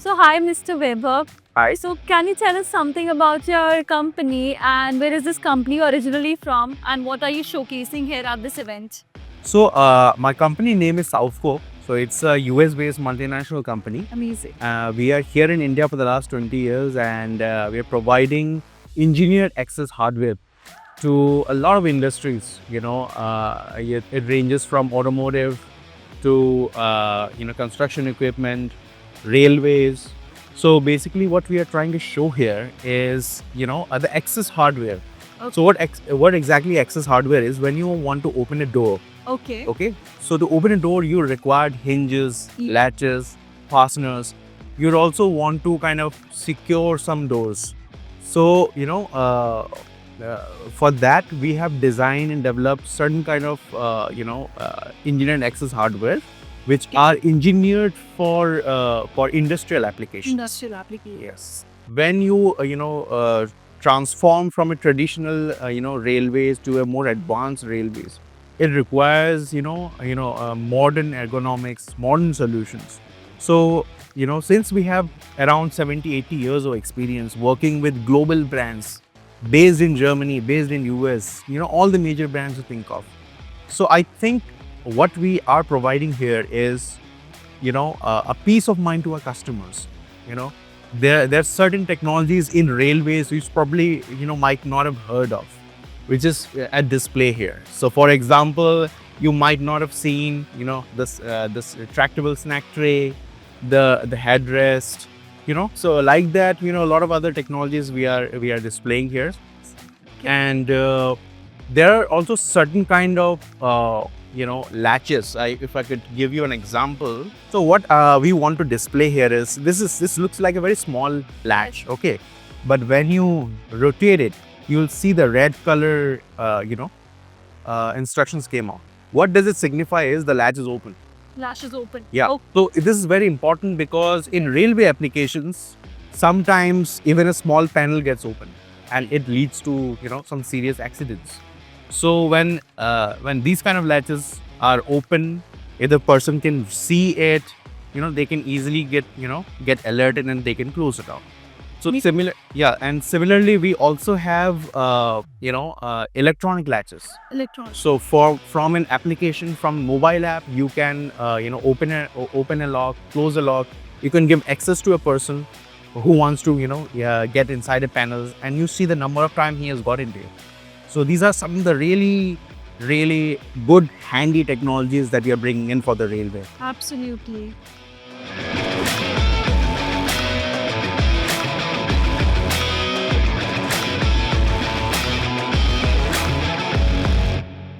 So hi, Mr. Baibhav. Hi. So can you tell us something about your company and where is this company originally from and what are you showcasing here at this event? So, my company name is Southco. So, it's a US-based multinational company. Amazing. We are here in India for the last 20 years, and we are providing engineered access hardware to a lot of industries. It ranges from automotive to construction equipment, railways. So basically, what we are trying to show here is the access hardware. Okay. So what exactly access hardware is? When you want to open a door, Okay. okay, so to open a door you require hinges, Yeah. latches, fasteners. You'd also want to kind of secure some doors. So for that we have designed and developed certain kind of engineered access hardware which are engineered for industrial applications. Industrial application. Yes. When you transform from a traditional railways to a more advanced railways, it requires modern ergonomics, modern solutions. So since we have around 70-80 years of experience working with global brands based in Germany, based in US, all the major brands you think of. So I think what we are providing here is a peace of mind to our customers. There are certain technologies in railways which probably might not have heard of, which is at display here. So for example, you might not have seen this retractable snack tray, the headrest, so like that, a lot of other technologies we are displaying here. And there are also certain kind of latches. If I could give you an example. So what we want to display here is this looks like a very small latch, okay, but when you rotate it, you'll see the red color instructions came out. What does it signify is the latch is open. Latch is open. Yeah. Okay. So this is very important because in railway applications, sometimes even a small panel gets open and it leads to some serious accidents. So when these kind of latches are open, if the person can see it, they can easily get alerted and they can close it out. So similarly, we also have electronic latches. Electronic. So from an application, from mobile app, you can open a lock, close a lock. You can give access to a person who wants to get inside a panel, and you see the number of time he has got into it. So these are some of the really good handy technologies that we are bringing in for the railway. Absolutely.